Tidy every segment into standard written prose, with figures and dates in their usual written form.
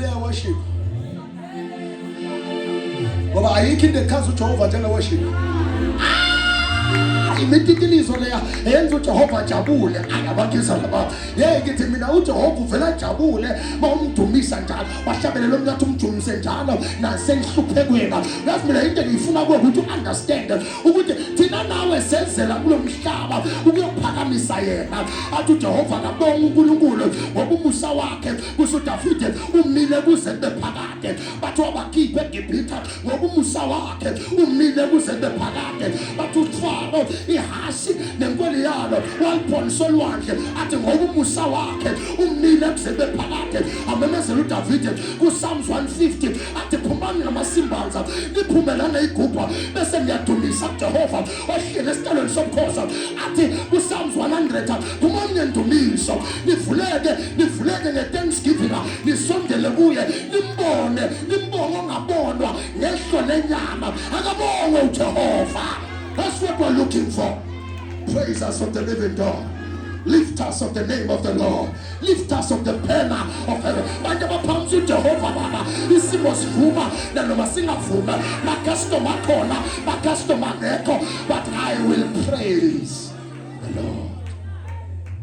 worship. Ngoba ayikho into ekhaza uJehova njenge worship. Imithikilizo leya yenza uJehova ajabule. Ayabakisa laba. Ngithi mina uJehova uvela ajabule mawumdumisa njalo. Wahlabelela umnyathi umjumise njalo nasenhluphekweni. Yazi mina into engifuna kuwe ukuthi understand ukuthi thina nawe sezela kulomhlaba ukuyophakamisa yena. Athi uJehova kabonga uNkulunkulu ngoba umusa wakhe kusuDavide umile kuze bephakade. Bathi wabakhipha eGibhithe ngoba umusa wakhe umile kuze bephakade. Bathi uFaro ihasi nenkweli yalo waliphoniswa olwandle athi ngoba umusa wakhe umile kuze bephakade. Amemezela uDavide kuPsalms 150 athi phumani namasimbanza niphumelana igubha bese ngiyadumisa uJehova wahlele esitalweni sobukhosi. Athi kuPsalms 100 phumani nendumiso nivuleke ngeThanksgiving nisondele kuye nimbonge ongabonwa ngehlo lenyama akabonge uJehova. That's what we're looking for. Praise us of the living God. Lift us of the name of the Lord. Lift us of the banner of heaven. Manje baphamisa uJehova baba. Isimo sivuma nanoma singavuma. Ma-customer khona, ma-customer ngekho. But I will praise the Lord.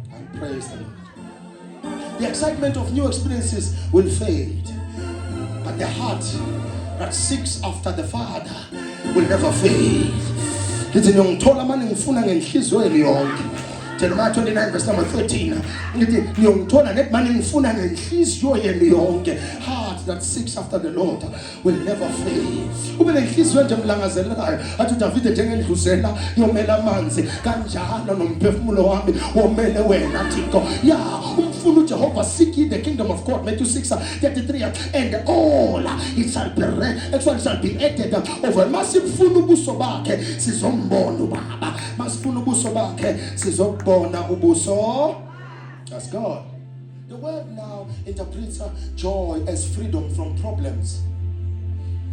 I praise the Lord. The excitement of new experiences will fade. But the heart that seeks after the Father will never fade. Ngithi ngiyongithola manje ngifuna ngenhliziyo yami yonke. Jeremiah 29 verse number 13. Ngithi ngiyongithola net manje ngifuna ngenhliziyo yami yonke. Heart that seeks after the Lord will never fail. Ube nenhliziyo nje emlangazelelayo. Athi uDavide njengendluzela yomela amanzi kanjalo nomphefumulo wami womele wena Thixo. Umfuna uJehova seek ye the kingdom of God. Matthew 6:33 and all it shall be added over. Masifuna ubuso bakhe sizombona ubaba. Masifuna ubuso bakhe sizobona ubuso. That's God. The word now interprets joy as freedom from problems.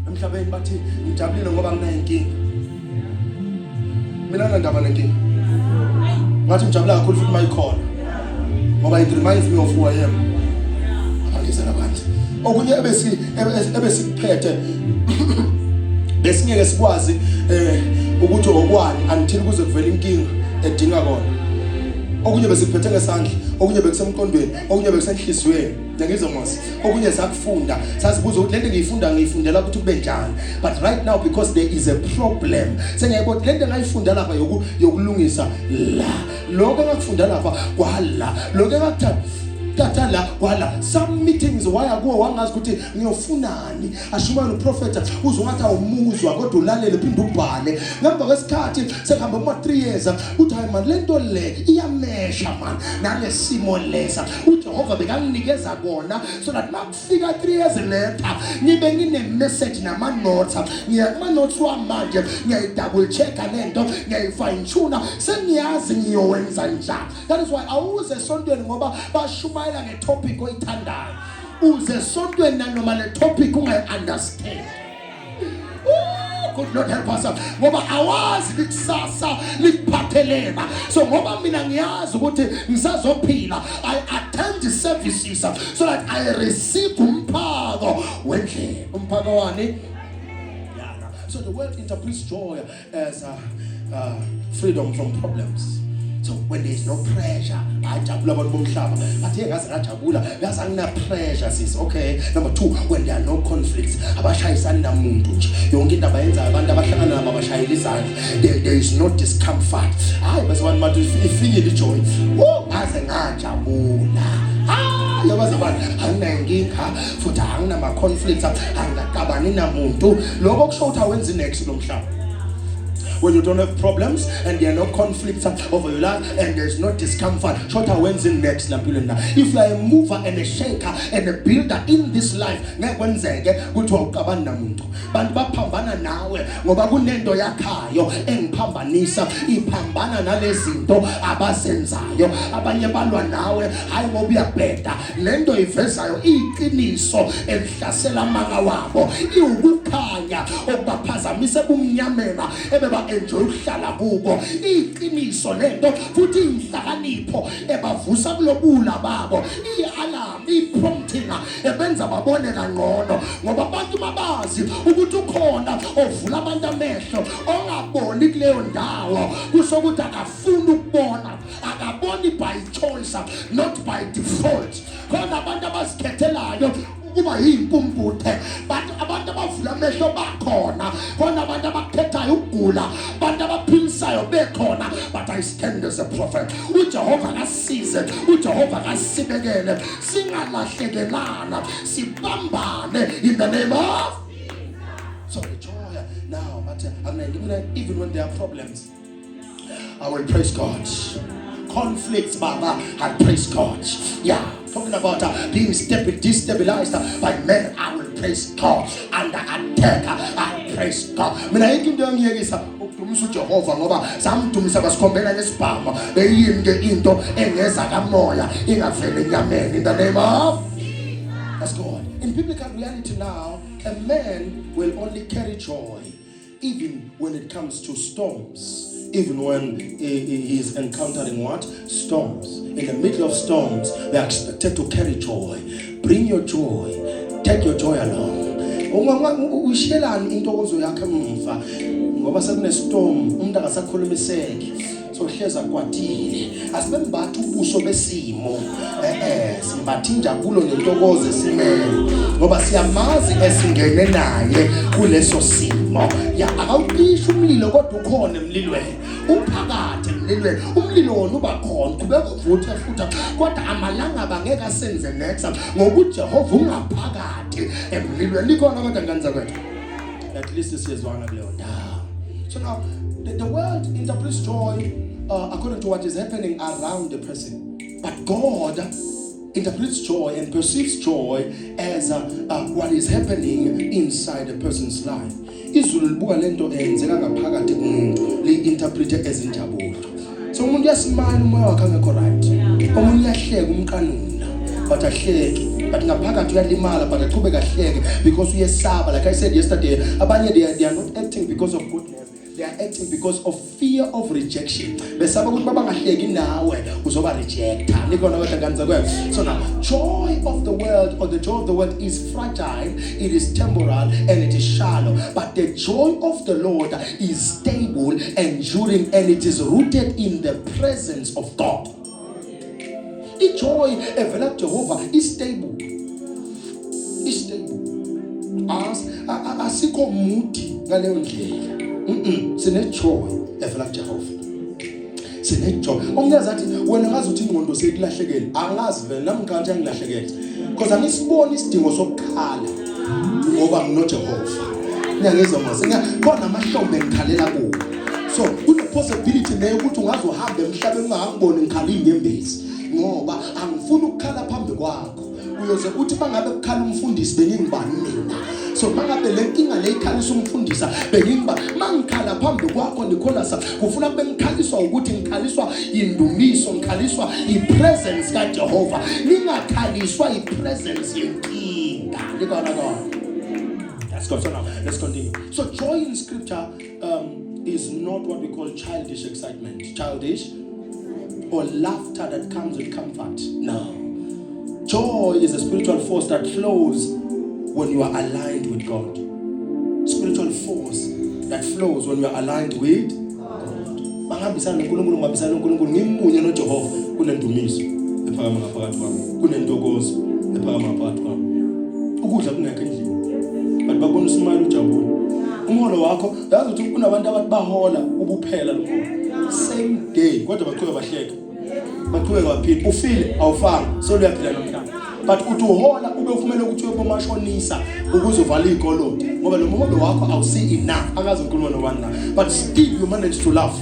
Emhlabeni bathi ngijabulile ngoba nginenkinga. Mina ngandaba nenkinga. Ngathi ngijabula kakhulu futhi mayikhona. Ngoba it reminds me of who I am. Abangizela abantu. Okunye ebesikuphethe besingeke sikwazi ukuthi okwani until kuze kuvele inkinga edinga kona. Okunye besikuphethe ngesandla, okunye bekusemqondweni, okunye bekusenhlizweni. Ngiyizwa mos. Okunye sakufunda, sasibuza ukuthi lento ngiyifundela ukuthi kube njani. But right now because there is a problem. Sengiyayibona lento engayifunda lapha yokulungisa la. Lokho engakufunda lapha kwala. Lokho engakuthatha la kwala. Some meetings waya kuwo wangazi ukuthi ngiyofunani. Ashumana uprofeta uzongathi awumuzwa kodwa ulalele phinde ubhale. Ngemva kwesikhathi sekuhamba kuma 3 years uthi hayi man lento le iyamesha man nalesimo lesa. uJehova bekanginikeza kona so that makufika 3 years later ngibe ngine message nama notes. Ngiyama notes wamanje ngiyayi double check lento ngiyayi tune sengiyazi ngiyowenza njani. That is why awuze esontweni ngoba bashumayela ngetopic oyithandayo. Uze esontweni nanoma le topic ungayi-understand. Could not help us. Ngoba awazi likusasa likuphathelena. So ngoba mina ngiyazi ukuthi ngisazophila, I attend the services so that I receive umphako wendlela. Umphako wani? So the word interprets joy as freedom from problems. So when there is no pressure, ajabula abantu bomhlaba. Athi ngaze ngajabula, ngaze angina pressure sis. Okay. Number 2, when there are no conflicts, abashayisani namuntu nje. Yonke into abayenza abantu abahlangana nabo abashayela izandla. There is no discomfort. Hayi bese abantu bathi ifinyile joy. Ngaze ngajabula. Yabazi abantu anginenkinga futhi angina ma conflicts, angakabani namuntu. Lokho kusho ukuthi awenzi next lo mhlaba. When you don't have problems and there are no conflicts over your life and there's no discomfort, short when's in next. If you are a mover and a shaker and a builder in this life, nekwenzeke kuthiwa uqabana namuntu. Bantu baphambana nawe ngoba kunento yakhayo engiphambanisa iphambana nalezinto abazenzayo. Abanye balwa nawe hayi ngoba uyabheda. Lento ivezayo iqiniso elihlasela amanga wabo. Iwukukhanya okubaphazamisa kumnyamela ebeba enjoy ukuhlala kubo. Iqiniso lento futhi inhlakanipho ebavusa kulobula babo. I-alarm, i-prompting ebenza babone kangcono ngoba abantu mabazi ukuthi ukhona ovula abantu amehlo ongaboni kuleyo ndawo kusho ukuthi akafuni ukubona, akaboni by choice not by default. Khona abantu abazikhethelayo kuba yimpumputhe, but abantu abavula amehlo bakhona. Khona abantu abakhethayo ukugula, abantu abaphilisayo bekhona. But I stand as a prophet. uJehova kasize, uJehova kasibekele, singalahlekelana, sibambane in the name of. So the joy now, but even when there are problems, I will praise God. Conflicts, Baba, I praise God. Yeah, talking about being destabilized by men, I will praise God. Under attack, I praise God. Mina into ngiyekisa ukudumisa uJehova ngoba samdumisa basikhombela nesibhamu beyinde into engeza kamoya ingavele enyameni in the name of. That's God. In biblical reality now, a man will only carry joy even when it comes to storms. Even when he is encountering what? Storms. In the middle of storms, they are expected to carry joy. Bring your joy. Take your joy along. Ushelani intokozo yakhe mva ngoba sekune storm umuntu akasakhulumiseki so hleza kwatile asibembatha ubuso besimo simbatha injabulo nentokozo esimele ngoba siyamazi esingene naye kuleso simo ya akawucisha umlilo kodwa ukhona emlilweni uphakade emlilweni umlilo wona uba khona kubeka uvutha futhi kodwa amalanga bangeke asenze next ngoba uJehova ungaphakade emlilweni likhona kodwa nganza kwethu at least siyezwana kuleyo ndawo. So now the world interprets joy according to what is happening around the person, but God interprets joy and perceives joy as what is happening inside a person's life. Izulu libuka lento enzeka ngaphakathi kumuntu li-interprete as injabulo. So umuntu yasimana umoya wakhe angekho right, umuntu uyahleka umqanuna but ahleki, but ngaphakathi uyalimala but aqhubeka ahleke because uyesaba. Like I said yesterday, abanye they are not acting because of goodness. They are acting because of fear of rejection. Besaba ukuthi babangahleki nawe uzoba rejecta. Nikona watanganza kwe. So now, joy of the world or the joy of the world is fragile, it is temporal and it is shallow. But the joy of the Lord is stable, enduring, and it is rooted in the presence of God. The joy of Jehovah is stable. Is stable. Asikho muti ngaleyo ndlela. Sine-joy evela Jehova. Sine-joy. Omnyazi athi wena ngazi ukuthi ingqondo sekulahlekela. Angazi vele nami kanti angilahlekela. Because angisiboni isidingo sokukhala ngoba nginoJehova. Ngiyangizwa mase khona amahlombe ngikhalela kuwo. So kune possibility leyo ukuthi ungaze uhambe emhlabeni ungangiboni ngikhala inyembezi ngoba angifuni ukukhala phambi kwakho. Uyoze uthi bangabe ukukhala umfundisi bengingibani mina. So mangabe lenkinga leyikhalisa umfundisa bengiba mangikhala phambi kwakho Nicholas kufuna kube ngikhaliswa ukuthi ngikhaliswa indumiso ngikhaliswa ipresence kaJehova ningakhaliswa ipresence yenkinga likona. Let's go. So now let's continue. So joy in scripture is not what we call childish excitement, childish or laughter that comes with comfort. No. Joy is a spiritual force that flows when you are aligned with God. Spiritual force that flows when you are aligned with God. Bangabisana noNkulunkulu ngabisana noNkulunkulu ngimunye noJehova kunendumiso ephakama ngaphakathi kwami kunentokozo ephakama ngaphakathi kwami ukudla kungekho endlini but babona uSmile ujabule umholo wakho yazi ukuthi kunabantu abathi bahola ubuphela lokho same day kodwa baqhubeka bahleka baqhubeka baphila ufile awufanga so uyaphila namhlanje. But uthi uhola ube ufumele ukuthi uyomashonisa ukuze uvale ikoloti ngoba lo muholo wakho awusi enough akaze unkulunkulu nobani na but still you manage to laugh,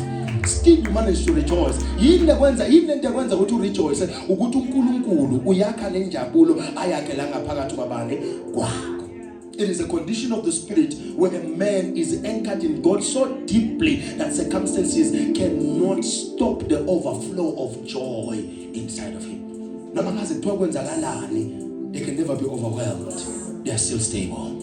still you manage to rejoice. Yini lekwenza ukuthi urejoice ukuthi uNkulunkulu uyakha lenjabulo ayakhe la ngaphakathi kwabane kwakho. It is a condition of the spirit where a man is anchored in God so deeply that circumstances cannot stop the overflow of joy inside of him. They can never be overwhelmed. They are still stable.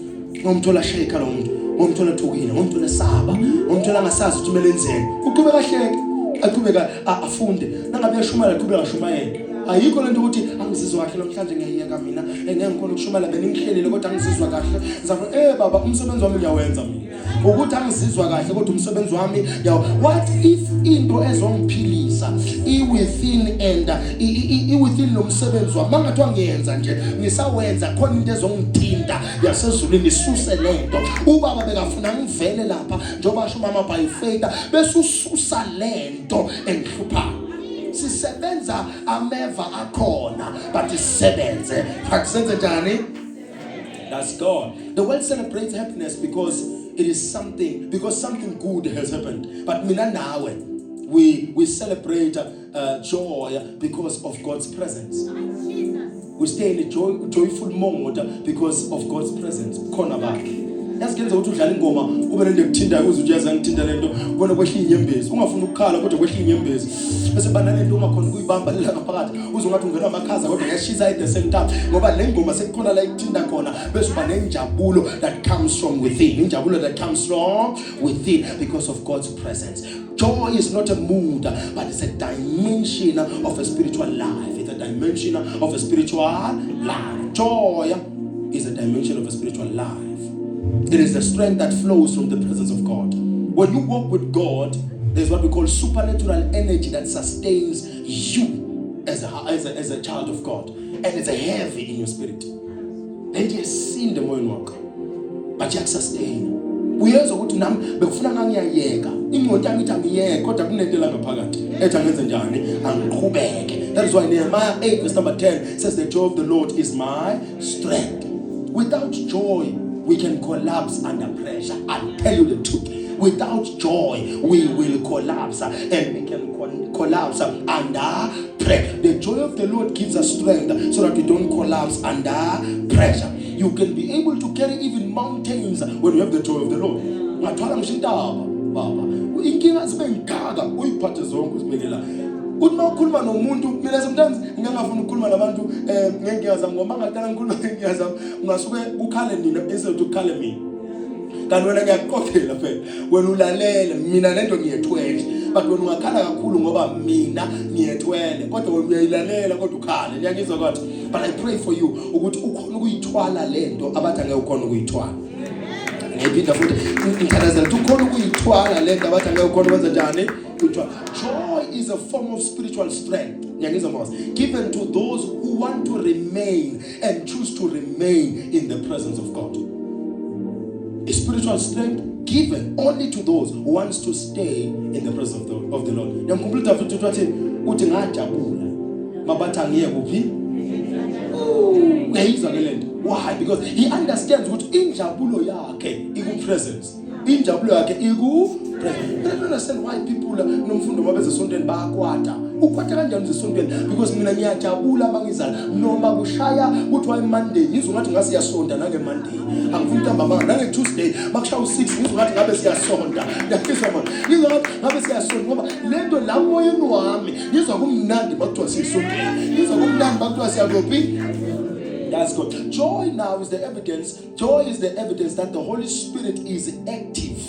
umntwana thukile, umntwana saba, umntwana angasazi ukuthi kumele enzeni. Uqhubeka kahleke, aqhubeka afunde. Nangabe uyashumela aqhubeka ashumayele. Ayikho lento ukuthi angizizwa kahle namhlanje ngiyayeka mina. Ngengikho ukushumela benimhlelile kodwa angizizwa kahle. Ngizathi baba umsebenzi wami ngiyawenza mina. Ukuthi angizizwa kahle kodwa umsebenzi wami what if into ezongiphilisa within and within lo msebenzi wami mangathi ngiyenza nje ngisawenza khona into ezongithinta yasezulwini isuse lento. Ubaba bekafuna ngivele lapha njengoba basho mama by faith bese ususa lento engihlupha. Sisebenza ameva akhona but isebenze akusenze njani. That's God. The world celebrates happiness because it is something good has happened. But mina nawe we celebrate joy because of God's presence. We stay in a joyful mode because of God's presence. Khona bakhe yasikwenza ukuthi udlala ingoma ube nento ekuthindayo uze uyaza ngithinda lento ubona kwehla inyembezi ungafuna ukukhala kodwa kwehla inyembezi bese bana lento ungakhona ukuyibamba lela ngaphakathi uze ungathi ungena amakhaza kodwa yashisa at the same time ngoba le ngoma sekukhona la ikuthinda khona bese uba nenjabulo that comes from within, injabulo that comes from within because of God's presence. Joy is not a mood but it's a dimension of a spiritual life. It's a dimension of a spiritual life. Joy is a dimension of a spiritual life. It is the strength that flows from the presence of God. When you walk with God, there's what we call supernatural energy that sustains you as a child of God. And it's a heavy in your spirit. Then you see the moyo wakho. But you sustain. Uyezwa ukuthi nami bekufuna ngiyayeka. Ingqondo yami ithi angiyeke kodwa kunento la ngaphakathi. Ethi angenze njani? Angiqhubeke. That is why Nehemiah 8 verse number 10 says the joy of the Lord is my strength. Without joy, we can collapse under pressure. I'll tell you the truth. Without joy, we will collapse and we can collapse under pressure. The joy of the Lord gives us strength so that we don't collapse under pressure. You can be able to carry even mountains when you have the joy of the Lord. Ngathwala ngishintaba baba. Inkinga zibe ngikaka uyiphathe zonke uzibekela. Uthi mawukhuluma nomuntu mina sometimes ngingafuna ukukhuluma nabantu ngenkinga zami ngoba ngatala ngikhuluma ngenkinga zami ungasuke ukhale nina bese ukhale mina. Kanti wena ngiyaqophela phela wena ulalela mina lento ngiyethwele but wena ungakhala kakhulu ngoba mina ngiyethwele kodwa wena uyayilalela kodwa ukhale ngiyangizwa kwathi. But I pray for you ukuthi ukhona ukuyithwala lento abathi angeke ukhona ukuyithwala. Ngiyiphinda futhi ngithandazela ukuthi ukhona ukuyithwala lento abathi angeke ukhona ukwenza njani. Joy is a form of spiritual strength given to those who want to remain and choose to remain in the presence of God. A spiritual strength given only to those who wants to stay in the presence of the Lord. Ngiyamkhumbula futhi uthi ngajabula mabathi angiyeke kuphi. Uyayizwa ke lento. Why? Because he understands ukuthi injabulo yakhe iku presence. Injabulo yakhe iku presence. I don't understand why people nomfundo mabeze esontweni bayakwata. Ukwata kanjani esontweni? Because mina ngiyajabula mangizala noma kushaya kuthi wayi Monday ngizwe ngathi ngase yasonta nange Monday. Angifuni ntamba manga nange Tuesday makushaya u6 ngizwe ngathi ngabe siyasonta. Ngiyafisa manje. Ngizwe ngathi ngabe siyasonta ngoba lento la moyeni wami ngizwa kumnandi makuthiwa sisontweni. Ngizwa kumnandi makuthiwa siyakuphi. That's good. Joy now is the evidence. Joy is the evidence that the Holy Spirit is active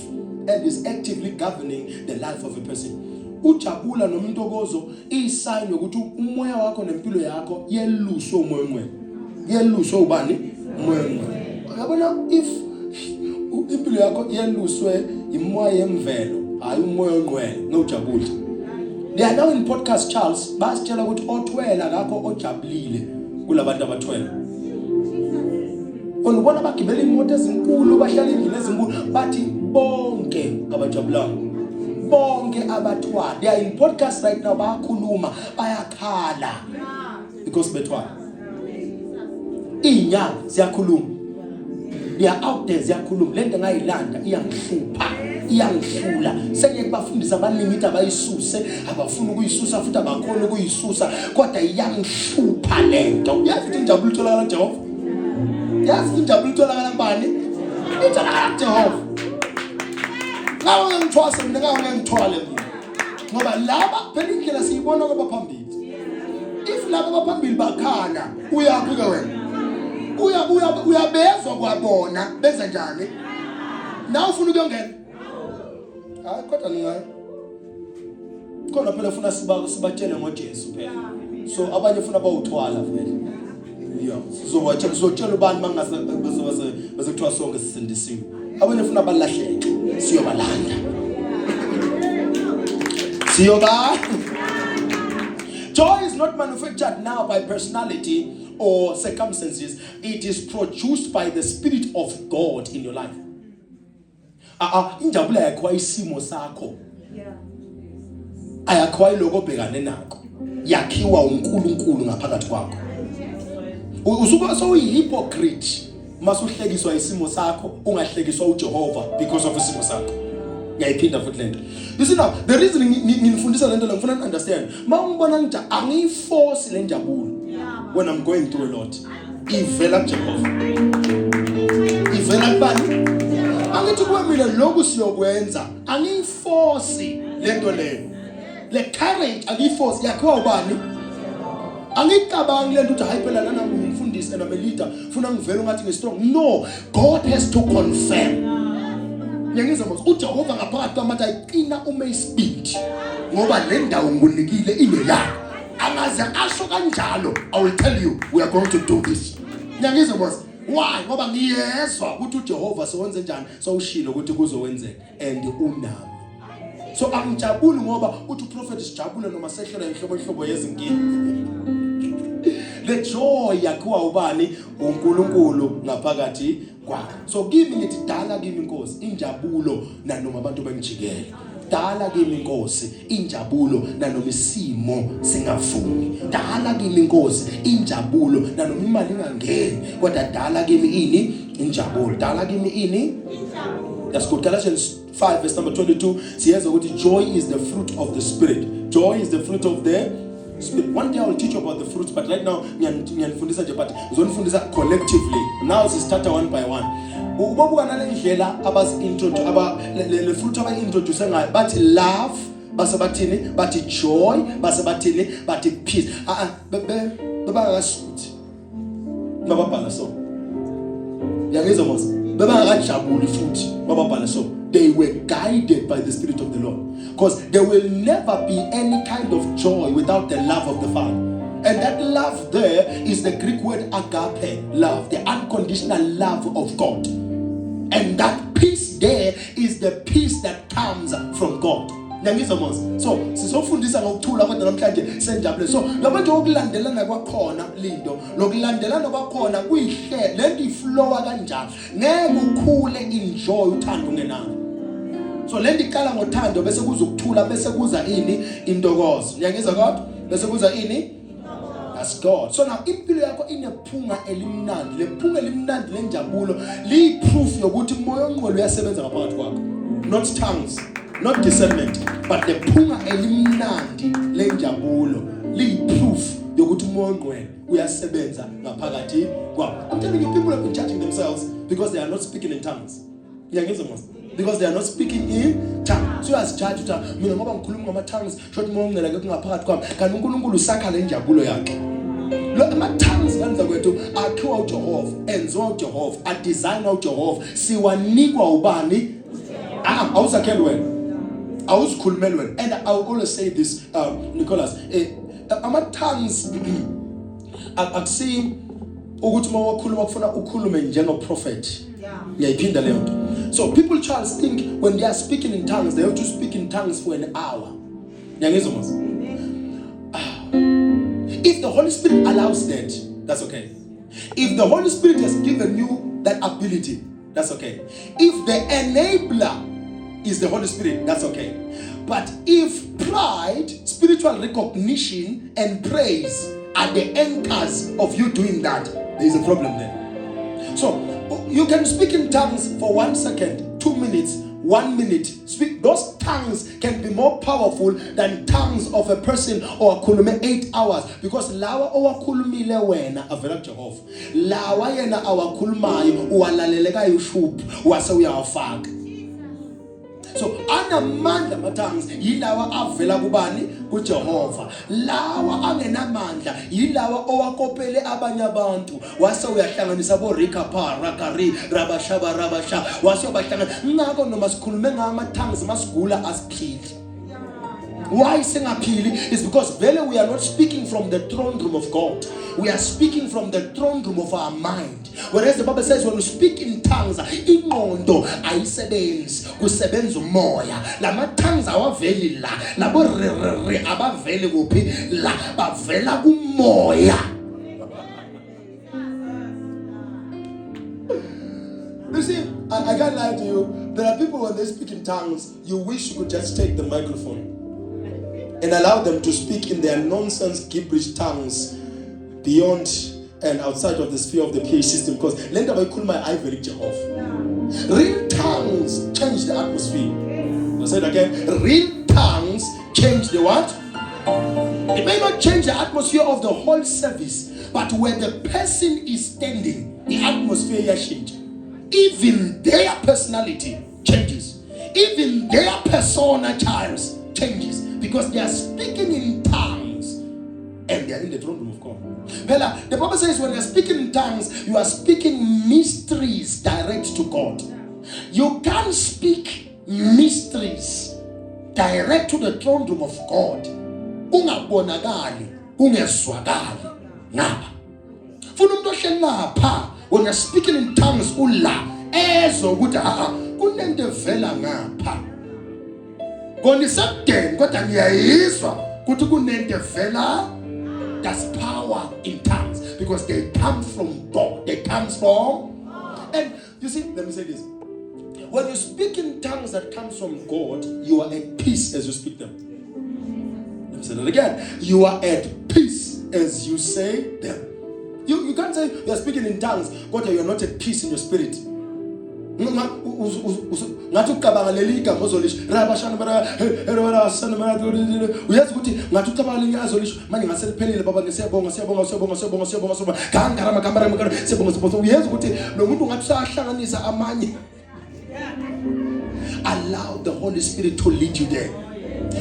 and is actively governing the life of a person. Ujabula nomintokozo isign yokuthi umoya wakho nempilo yakho yeluswe umoya. Yeluswe ubani? Umoya. Yabona if impilo yakho yeluswe imoya yemvelo, hayi umoya ongcwele nojabula. They are now in podcast Charles basitshela ukuthi othwela kakho ojabulile kulabantu abathwele. Onubona bagibela imoto ezinkulu bahlala endlini ezinkulu bathi bonke abajabulanga bonke abathwala. They are in podcast right now bayakhuluma bayakhala because bethwala. Inyanga ziyakhuluma. They are out there ziyakhuluma lento ngayilanda iyangihlupha iyangihlula sengeke bafundisa abaningi abayisuse abafuna ukuyisusa futhi abakhona ukuyisusa kodwa iyangihlupha lento. Yazi ukuthi injabulo itholakala Jehova. Yazi injabulo itholakala kubani? Itholakala Jehova. Ngawo ngithwasa mina ngawo ngithwale mina. Ngoba laba phela indlela siyibona kwabaphambili. If laba abaphambili bakhala uyaphi ke wena? Uyabezwa kwabona benza njani? Now ufuna ukuyongena. Hayi kodwa ningayi. Khona phela ufuna sibatshele ngoJesu phela. So abanye ufuna bawuthwala vele. Yeah. Sizotshela ubani mangase bazokuthiwa sonke sisindisiwe. Abanye ufuna balahleke. Siyobalanda. Joy is not manufactured now by personality or circumstances. It is produced by the Spirit of God in your life. Injabulo yakho isimo sakho. Ayakho lokho obhekane nakho. Yakhiwa uNkulunkulu ngaphakathi kwakho. Usuke so uyihypocrite masuhlekiswa isimo sakho ungahlekiswa uJehova because of isimo sakho. Ngiyayiphinda futhi lento. You see now, the reason ngifundisa lento la ngifuna understand. Mawungibona nje angiyiforce le njabulo when I'm going through a lot. Ivela kuJehova. Ivela kubani? Angithi kwamina lokhu siyokwenza angiyiforce lento leyo. Le courage angiyiforce yakho ubani? Angicabangi lento uthi hayi phela lana ngumfundisi and I'm a leader ufuna ngivele ungathi ngistrong. No, God has to confirm. Ngiyangizwa mos uJehova ngaphakathi kwamathi ayiqina uma ispeed ngoba le ndawo ngunikile ile yakho angaze asho kanjalo. I will tell you we are going to do this. Ngiyangizwa mos why ngoba ngiyezwa ukuthi uJehova sowenze njani sowushilo ukuthi kuzowenzeka and unami. So angijabuli ngoba uthi uprofeti sijabule noma sehlela inhlobo yezinkinga. The joy yakhiwa ubani uNkulunkulu ngaphakathi kwakhe. So kimi ngithi dala kimi inkosi injabulo nanoma abantu bengijikela. Dala kimi inkosi injabulo nanoma isimo singavumi. Dala kimi inkosi injabulo nanoma imali ingangeni kodwa dala kimi ini injabulo. Dala kimi ini injabulo. That's good. Galatians 5 verse number 22 says that joy is the fruit of the Spirit. Joy is the fruit of the Spirit. One day I will teach you about the fruits, but right now ngiyafundisa nje but ngizonifundisa collectively. Now we start one by one. Ububuka nale ndlela abazi introduce le fruit abayi-introduce ngayo bathi love, base bathini bathi joy, base bathini bathi peace. Bebangasuthi mababhala so. Yangizwa mos. Bebangajabuli futhi mababhala so. They were guided by the Spirit of the Lord. Because there will never be any kind of joy without the love of the Father. And that love there is the Greek word agape, love, the unconditional love of God. And that peace there is the peace that comes from God. So sizofundisa ngokuthula kodwa namhlanje senjabule. So labantu okulandelana kwakhona lindo, lokulandelana kwakhona kuyihle, lento iflowa kanjani. Ngeke ukhule enjoy uthando ungenalo. So lento iqala ngothando bese kuza ukuthula bese kuza ini intokozo. Ngiyangizwa kodwa bese kuza ini that's God. So now impilo yakho inephunga elimnandi. Le phunga elimnandi lenjabulo liyiproof yokuthi umoya ongcwele uyasebenza ngaphakathi kwakho. Not tongues, not discernment, but the phunga elimnandi lenjabulo liyiproof yokuthi umoya ongcwele uyasebenza ngaphakathi kwakho. I'm telling you, people have been judging themselves because they are not speaking in tongues. Ngiyangizwa mos? Because they are not speaking in tongues. So as judge uthi mina ngoba ngikhuluma ngama tongues shothi umoya ongcwele kungaphakathi kwami kanti uNkulunkulu usakha le njabulo yakhe. Look, my tongues ngenza kwethu akhiwa uJehova, enziwa uJehova, adesignwa uJehova, siwanikwa ubani? Awuzakhela wena. Awuzikhulumela wena. And I will always say this, Nicholas, my tongues akusi ukuthi mawakhuluma kufuna ukhulume njengoprophet. Ngiyayiphinda leyo nto. So people try to think when they are speaking in tongues, they have to speak in tongues for an hour. Ngiyangizwa mos? If the Holy Spirit allows that, that's okay. If the Holy Spirit has given you that ability, that's okay. If the enabler is the Holy Spirit, that's okay. But if pride, spiritual recognition, and praise are the anchors of you doing that, there is a problem there. So you can speak in tongues for 1 second, 2 minutes, 1 minute. Speak. Those tongues can be more powerful than tongues of a person or khulume 8 hours, because lawa owakhulumile wena avela kuJehova. Lawa yena awakhulumayo uwalaleleka yushuphi wase uyawafaka. So anamandla ama-tongues yilawa avela kubani? KuJehova. Lawa angenamandla yilawa owakopele abanye abantu. Wase uyahlanganisa bo-Rikapa, Rakari, Rabashaba, Rabasha. Wase uyabahlanganisa. Ngako noma sikhulume ngama-tongues masigula asiphili. Why singaphili? It's because vele we are not speaking from the throne room of God. We are speaking from the throne room of our mind. Whereas the Bible says when we speak in tongues, ingqondo ayisebenzi, kusebenza umoya. Lama tongues awaveli la, labo abaveli kuphi la, bavela kumoya. You see, I can't lie to you. There are people when they speak in tongues, you wish you could just take the microphone and allow them to speak in their nonsense gibberish tongues beyond and outside of the sphere of the PA system, because lenda bayikhuluma ivory Jehovah. Real tongues change the atmosphere. I said again, real tongues change the what? It may not change the atmosphere of the whole service, but where the person is standing, the atmosphere changes. Even their personality changes. Even their persona changes. Because they are speaking in tongues and they are in the throne room of God. The Bible says when you are speaking in tongues, you are speaking mysteries direct to God. You can't speak mysteries direct to the throne room of God. Ungabonakali, ungezwakali ngapha. Funa umuntu ohleli lapha when you are speaking in tongues ula ezo ukuthi kunento evela ngapha. That's power in tongues because they come from God. They come from. And you see, let me say this. When you speak in tongues that comes from God, you are at peace as you speak them. Let me say that again. You are at peace as you say them. You can't say you are speaking in tongues, but you are not at peace in your spirit. Ngathi ucabanga leli igama ozolisho rabashana uyazi ukuthi ngathi ucabanga leli azolisho manje ngaseliphelile baba ngisiyabonga kangara magama siyabonga uyazi ukuthi lo muntu ngathi usahlanganisa amanye. Allow the Holy Spirit to lead you there.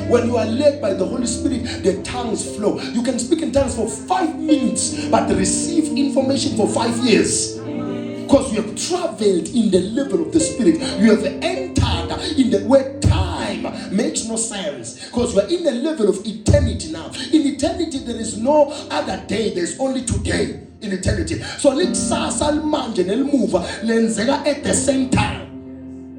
When you are led by the Holy Spirit, the tongues flow. You can speak in tongues for 5 minutes but receive information for 5 years. Because you have traveled in the level of the Spirit. You have entered in the where time makes no sense. Because you are in the level of eternity now. In eternity, there is no other day. There's only today in eternity. So let's move at the same time.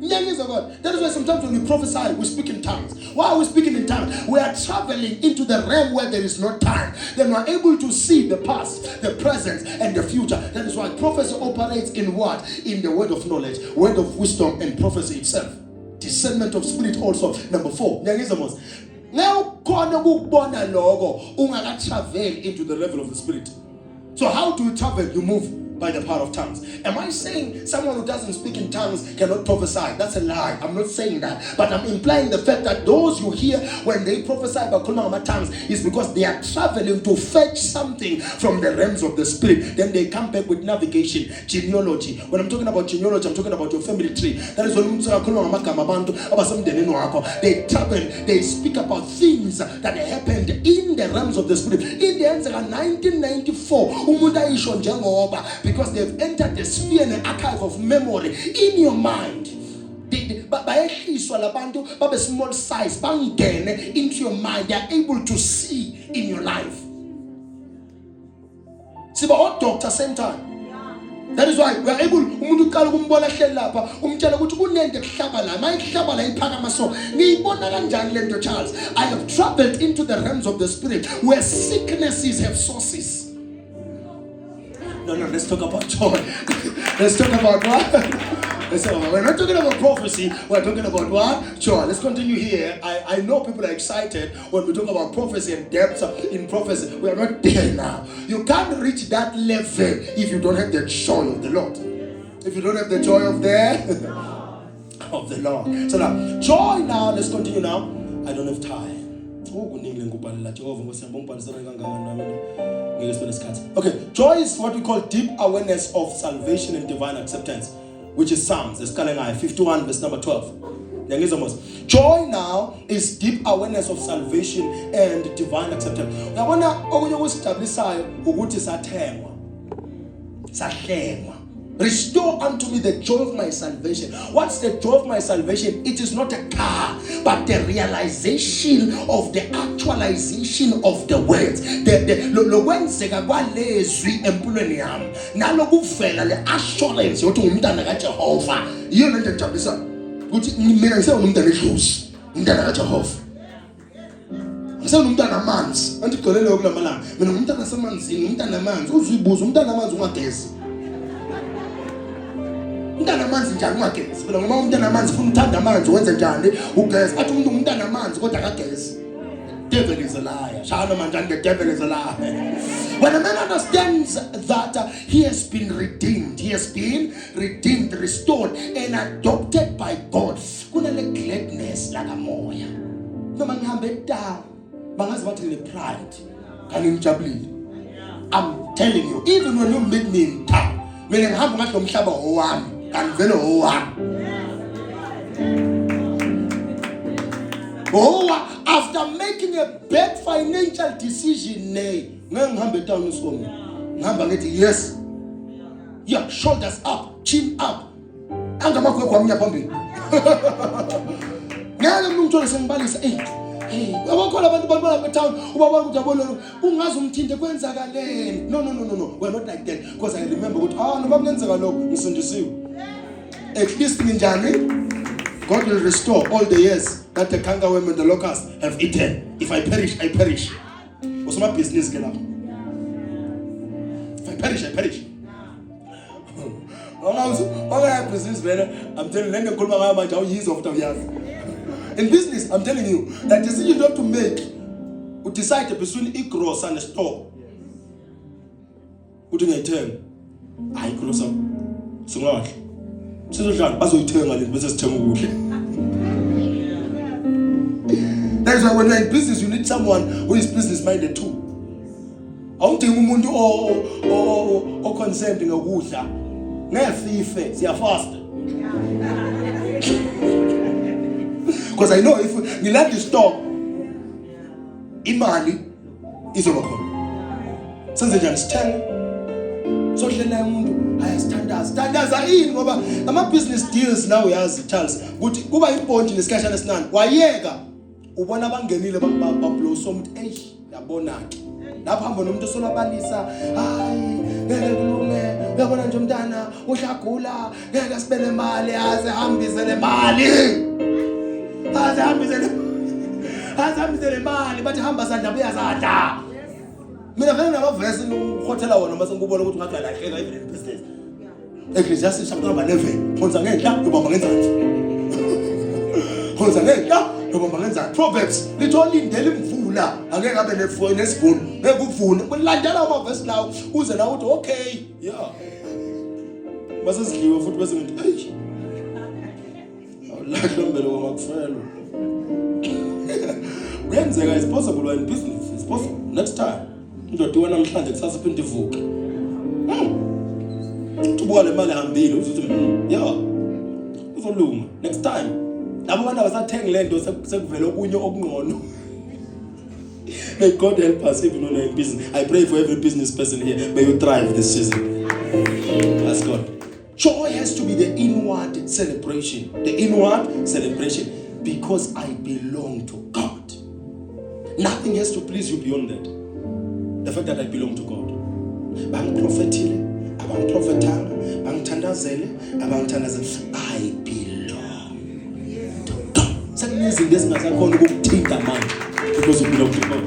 That is why sometimes when we prophesy, we speak in tongues. Why are we speaking in tongues? We are traveling into the realm where there is no time. Then we are able to see the past, the present, and the future. That is why prophecy operates in what? In the word of knowledge, word of wisdom, and prophecy itself. Discernment of spirit also. Number 4. Now, travel into the level of the spirit. So how do you travel? You move by the power of tongues. Am I saying someone who doesn't speak in tongues cannot prophesy? That's a lie. I'm not saying that. But I'm implying the fact that those you hear when they prophesy about tongues is because they are traveling to fetch something from the realms of the spirit. Then they come back with navigation, genealogy. When I'm talking about genealogy, I'm talking about your family tree. That is when they travel, they speak about things that happened in the realms of the spirit. In the answer 1994, because they've entered the sphere and the archive of memory in your mind. By small size, into your mind, they are able to see in your life. See, but all doctor same time. That is why we are able Charles. I have traveled into the realms of the spirit where sicknesses have sources. No, let's talk about joy. Let's talk about what? We're not talking about prophecy. We're talking about what? Joy. Let's continue here. I know people are excited when we talk about prophecy and depth in prophecy. We are not there now. You can't reach that level if you don't have the joy of the Lord. If you don't have the joy of the Lord. So now, joy now. Let's continue now. I don't have time. Okay, joy is what we call deep awareness of salvation and divine acceptance, which is Psalms. Let's call it 51 verse number 12. Joy now is deep awareness of salvation and divine acceptance. Uyabona okunye okusestablisayo ukuthi sathengwa. Sahlengwa. Restore unto me the joy of my salvation. What's the joy of my salvation? It is not a car, but the realization of the actualization of the words. Lokwenzeka kwalezwi empilweni yami. Nalokuvela le assurance yokuthi ngumntana kaJehova. Yiyo lento ejabulisa ukuthi mina ngisengumntana eDlozi, umntana kaJehova. Ngisengumntana amanzi. Andigcolele kulamalanga. Mina ngumntana samanzini, umntana amanzi. Uzibuza umntana amanzi ungagezi. Umntana amanzi njani ungagezi? Phela ngoba umntana amanzi ufuna uthanda amanzi wenze njani? Ugezi. Athi umuntu umntana amanzi kodwa akagezi. Devil is a liar. Shana manjani the devil is a liar. When a man understands that he has been redeemed, restored, and adopted by God, kunale gladness like a moya. Noma ngihambe down, bangazi bathi le pride, kanti ngijabulile. I'm telling you, even when you meet me in town, mina ngihamba ngathi lo mhlaba owami, kanti vele owami. After making a bad financial decision, ngihambe down uSomi. Ngihamba ngithi yes. Yeah, shoulders up, chin up. Angamakhwe kwami phambili. Ngeke umuntu sengibalisa, abakhona abantu bambala town, ubaba ujabona ungazi umthinte kwenzakaleni. No. We're not like that because I remember ukuthi noma kungenzeka lokho ngisindisiwe. At least nginjani? God will restore all the years that the cankerworm and the locust have eaten. If I perish, I perish. What's my business, get up? If I perish, I perish. I'm telling you, in business, I'm telling you, that decision you have to make, you decide between a gross and a store. What do you turn? I gross up. So much. So that's what you turn on it, but just turn. That's why when you're in business, you need someone who is business minded too. I don't think umuntu o consenting ukudla. Ngefife siya fast. Because I know if you let the store imali izoba khona. Senze njani sithenge. So hlela umuntu standards ayini ngoba ama business deals now uyazi Charles ukuthi kuba imponji nesikhathana esinani wayeka ubona abangenile bablow umuntu yabona ke lapha hamba nomuntu osolabalisa hayi ngeke kulunge uyabona nje umntana uhlagula ngeke asibele imali azihambise le mali azihambise le mali bathi hamba sandla buya sandla mina vele namavesi ukhotela wona mase ngikubona ukuthi ngathi alahleka even in business Ecclesiastes chapter number 11 phonza ngenhla ubamba ngenzansi phonza ngenhla ubamba ngenzansi Proverbs litholindele imvula angeke abe nesivuno ngeke uvune kulandela amavesi lawo uze nawe uthi okay yeah mase sidliwe futhi bese ngithi awulahlombele kwamakufelo kuyenzeka is possible when business is possible next time ndoda namhlanje kusasa phinde ivuke ubuka le mali hambile uthi yeah uzolunga next time labo bantu abasathenga lento sekuvela okunye okungcono. May God help us even when we're in business. I pray for every business person here, may you thrive this season. Ask God. Joy has to be the inward celebration, because I belong to God. Nothing has to please you beyond that. The fact that I belong to God. Bang prophetile, abang prophetanga, bang tandazele, I belong to God. Something this mazakhona ukuthinta manje because you belong to God.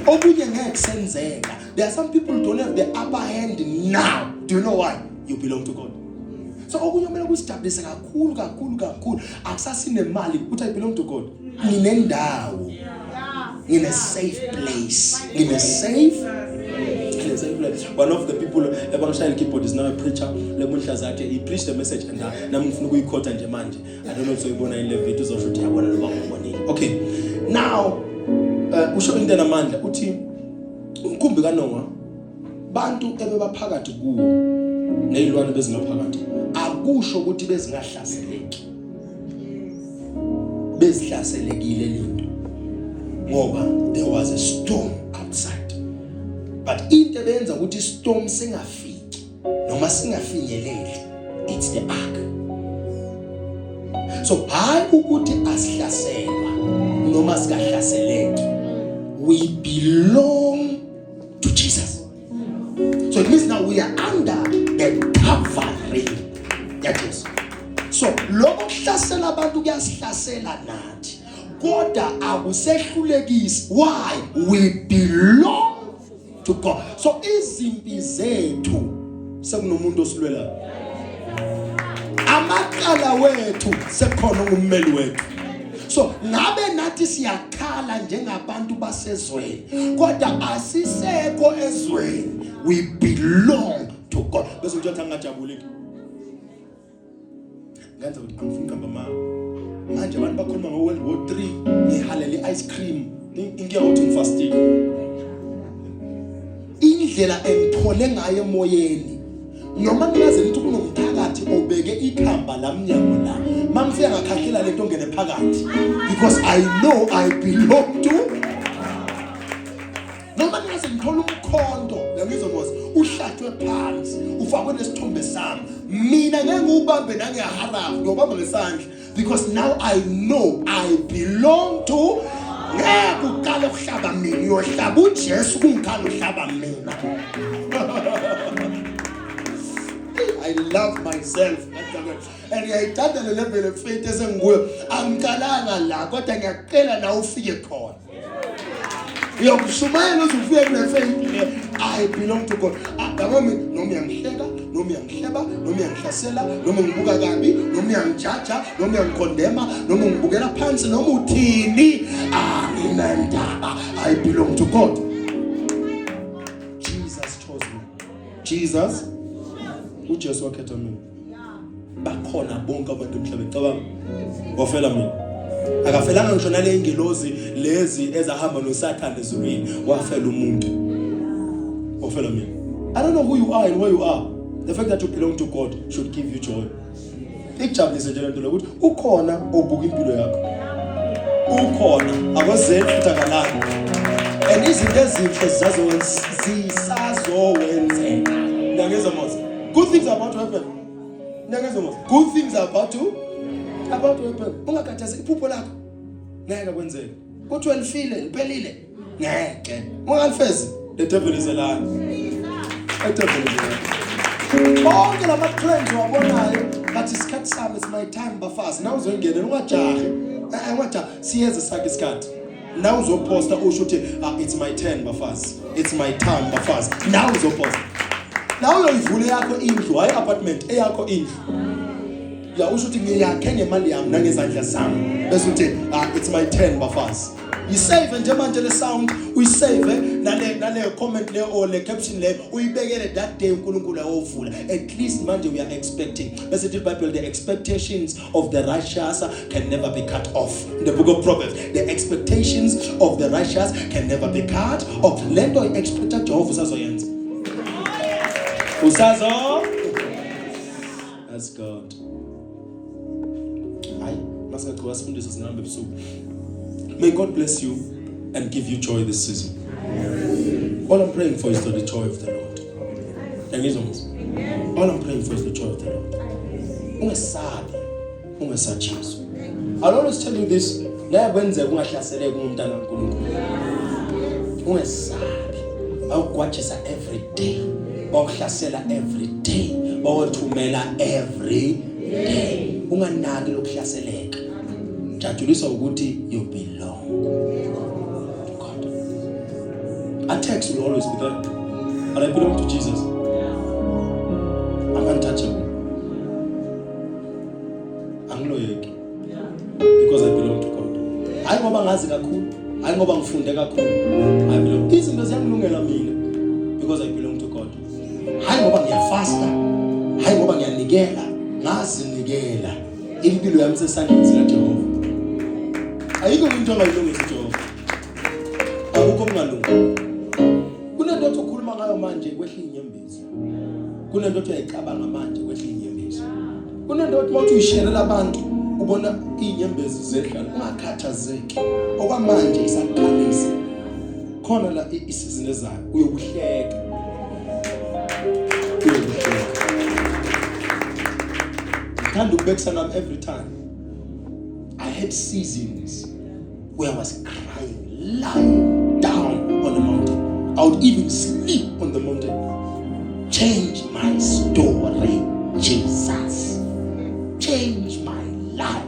Okunye ngeke senzeka. There are some people who don't have the upper hand now. Do you know why? You belong to God. So okunye kumele kusijabuliswe kakhulu. Akusasine mali ukuthi I belong to God. Nginendawo. In a safe place. One of the people, Evangeline Keyboard, is now a preacher. He preached the message and I don't know if you want to videos or okay. Now, usho into namandla uthi umkhumbi kaNoah bantu ebebaphakathi kuwo nezilwane bezingaphakathi akusho ukuthi bezingahlaseleki bezihlaselekile linto ngoba there was a storm outside. But into ebenza ukuthi istorm singafiki noma singafinyeleli, it's the ark. So hayi ukuthi asihlaselwa noma sikahlaseleki, we belong to Jesus. So it means now we are under the covering. Yes. So lokho kuhlasela abantu kuyasihlasela nathi, kodwa akusehlulekisi. Why? We belong to God. So izimpi zethu sekunomuntu osilwela, amakala wethu sekhona ummeli wethu. So ngabe nathi siyakhala njengabantu basezweni, kodwa asisekho ezweni. We belong to God. Bese uthi angajabuleki. Ngenza ukuthi angifuni kuhamba manje abantu bakhuluma ngo-World War 3 ngihalela ice cream inkinga ukuthi ngifastile. Indlela engithole ngayo emoyeni noma ningaze nithi kunomphakathi obeke ikhamba lamnyango la, mangifika ngakhahlela lento ngene phakathi, because I know I belong to. Noma ningaze ngithola umkhonto ngizomuzwa uhlathwe phansi ufakwe nesithombe sami, mina ngeke ngubambe nangeharafu ngobamba ngesandla, because now I know I belong to. Ngeke uqale ukuhlaba mina, uyohlaba uJesu kungikhala uhlaba mina. I love myself. And ngiyayithanda le level of faith esengikuyo. Angiqalanga la kodwa ngiyaqela la ufike khona. Uyokushumayela uzufike kule faith. I belong to God. Noma uyangihleka, noma uyangihleba, noma uyangihlasela, noma ngibuka kabi, noma uyangijaja, noma uyangikondema, noma ngibukela phansi, noma uthini, nginandaba. I belong to God. Jesus chose me. Jesus uJesu wakhetha mina. Bakhona bonke abantu emhlabeni. Cabanga. Wafela mina. Akafelanga ngisho nale ingelozi lezi ezahamba noSathane ezulwini. Wafela umuntu. Wafela mina. I don't know who you are and where you are. The fact that you belong to God should give you joy. Ikujabulise nje lento lokuthi ukhona obuka impilo yakho. Ukhona akwazeli futhi akalanga. And izinto ezinhle zisazowenzeka. Ngiyangeza manje. Good things are about to happen. Good things are about to happen. Ungakhathazeki iphupho lakho ngeke kwenzeke. Kuthi welifile liphelile ngeke. Ungalifezi the devil is a liar. The devil is a liar. Bonke lama trends wabonayo but isikhathi sami, it's my time bafasi. Now uzongena ungajahi. Engathi siyeze sakhe isikhathi. Now uzoposta usho uthi it's my turn bafasi. It's my time bafasi. Now uzoposta. Now uyivule yakho indlu, hayi apartment, eyakho indlu. Ya usho uthi ngiyakhe ngemali yami nangezandla zami. Bese uthi it's my turn bafasi. Yisave nje manje le sound, uyisave nale comment le or le caption le uyibekele that day uNkulunkulu ayovula. At least manje we are expecting. Bese the Bible, the expectations of the righteous can never be cut off. In the book of Proverbs, the expectations of the righteous can never be cut off. Lento expecta Jehovah usazoyenza. Usazo. That's God. May God bless you and give you joy this season. All I'm praying for is the joy of the Lord. All I'm praying for is the joy of the Lord. I'll always tell you this. Every day. Every day. Every day. Unganaki lokuhlaseleka. Jatulisa ukuthi you belong to God. A text will always be there. And I belong to Jesus. I'm untouchable. Angiloyeki. Because I belong to God. Hayi ngoba ngazi kakhulu, hayi ngoba ngifunde kakhulu. I belong. Izinto ziyangilungela mina because I belong to God. Hayi ngoba ngiyafasta, hayi ngoba ngiyanikela, ngazinikela. Impilo yami sesandleni sikaJehova. Ayikho into engayilungisa Jehova. Akukho okungalunga. Kunento othi ukhuluma ngayo manje kwehla inyembezi. Kunento othi uyayicabanga manje kwehla inyembezi. Kunento othi mawuthi uyisherela abantu ubona inyembezi zedlala ungakhathazeki okwamanje isaqalisa khona la isizini ezayo uyokuhleka ngithanda ukubekisa nami every time I had seasons where I was crying lying down on the mountain. I would even sleep on the mountain. Change my story, Jesus. Change my life.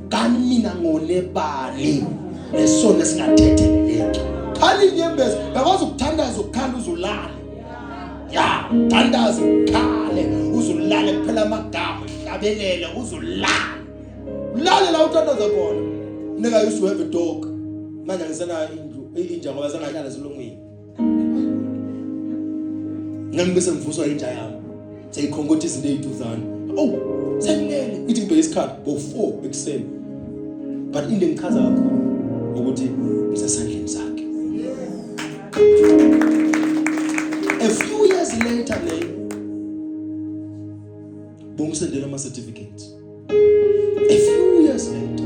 Kani mina ngonebali lesona singathetheleki. Khali inyembezi bakwazi ukuthandaza ukukhala uzulala. Ya, thandaza ukhale uzulala kuphela amagama hlabelele uzulala. Ulale la uthandaza khona. Nigga used to have a dog. Manje ngisena indlu inja ngoba zangahlala zilongweni. Ngami bese ngivuswa inja yami. Seyikhonkothi izinto eziduzana. Oh, senilele ithi ngibheke isikhathi bo4 ekseni. But into engikhaza kakhulu ukuthi ngisasandleni sakhe. A few years later bongisendela ama certificates. A few years later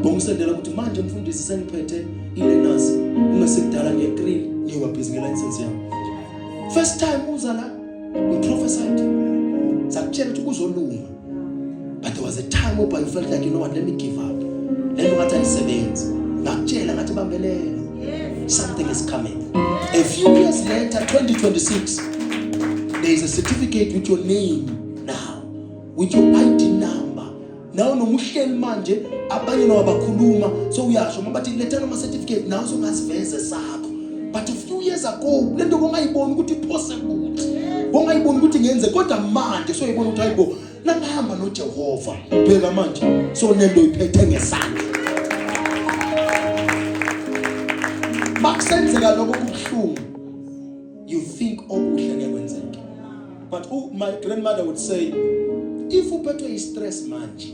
bongisendela ukuthi manje mfundisi sengiphethe ilearners ungasekudala ngegrill ngiyoba busy ngelicense yami. First time uza la we prophesied sakutshela ukuthi kuzolunga, but there was a time where I felt like, you know what, let me give up. Let me ngathi ayisebenzi ngakutshela ngathi bambelela something is coming. A few years later 2026 there is a certificate with your name now, with your ID number. Now nomuhleli manje abanye nabakhuluma so uyasho bathi lethana ama certificate now so ngasiveze sakho. But a few years ago lento bongayibona ukuthi possible, bongayibona ukuthi ngenze, kodwa manje so yibona ukuthi hayibo nangihamba noJehova phela manje so nento iphethe ngesandla. Makusenzeka lokho kubuhlungu you think okuhle ngekwenzeke. But my grandmother would say if uphethwe istress manje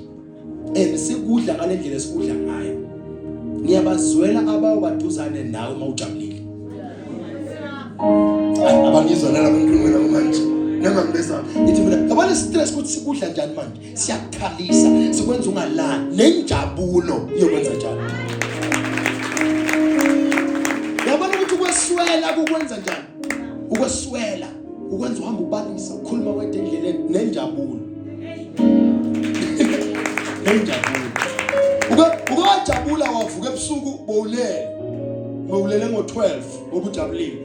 and sikudla ngalendlela esikudla ngayo ngiyabazwela abawo baduzane nawe mawujabulile. Abangizwa nala benkulumo manje nangambeza ithi mina yabona stress ukuthi sikudla njani manje siyakhalisa sikwenza ungalali nenjabulo yokwenza njalo. Yabona ukuthi ukweswela ukwenza njani, ukweswela ukwenza uhamba ubalisa ukhuluma wedwa endleleni nenjabulo. Nenjabulo ukajabula wavuka ebusuku bowulele ngo12 obujabulile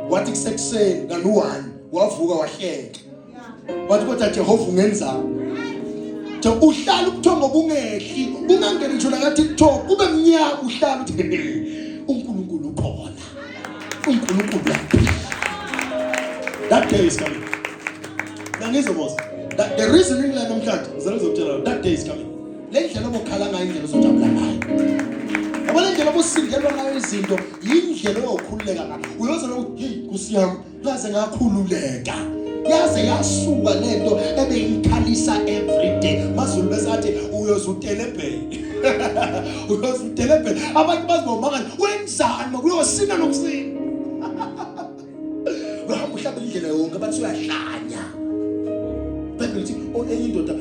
wathi kusekuseni nganu1 wavuka wahleka wathi kodwa Jehova ungenzani. Je uhlala ubuthongo bungehli bungangeni ngisho na TikTok kube mnyaka uhlala uthi uNkulunkulu ukhona, uNkulunkulu uyaphila. That day is coming. Nangizobona that the reason in la namhlanje ngizokutshela that day is coming. Le ndlela obokhala ngayo indlela uzojabula ngayo. Yabona indlela obosingelwa ngayo izinto indlela yokukhululeka ngayo. Uyozona ukuthi hey Nkosi yami ngaze ngakhululeka. Yaze yasuka lento ebeyikhalisa every day. Mazulu besathi uyozutelebhele. Uyozutelebhele. Abantu bazibomanga wenzani makuyosina nokusina. Bahamba uhlaba indlela yonke bathi uyahlanya. Bible lithi enye indoda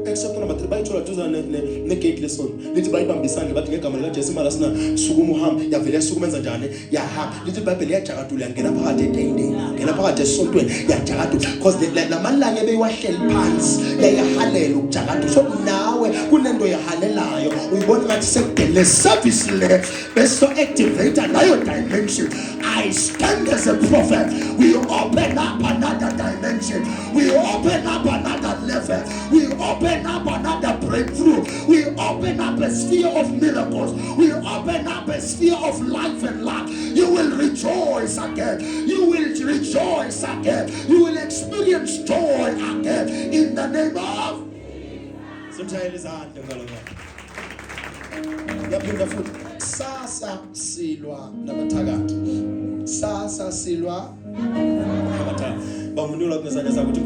except number 3 bayithola duza negate lesson lithi bayibambisane bathi ngegama lika Jesu mara sina sukuma uhamba yavele yasukumenza njani yahamba lithi iBhayibheli yajakadula ngena phakathi etendeni ngena phakathi esontweni yajakadula because lamalanga ebeyiwahleli phansi yayahalela ukujakadula. So nawe kunento yahalelayo uyibona ngathi sekudele service le beso activate layo dimension. I stand as a prophet. We open up another dimension. We open up another level. We open up another breakthrough. We open up a sphere of miracles. We open up a sphere of life and love. You will rejoice again. You will rejoice again. You will experience joy again in the name of Sasa silwa nabathakathi. Sasa silwa nabathakathi. Bamunula kunezandla zakho ukuthi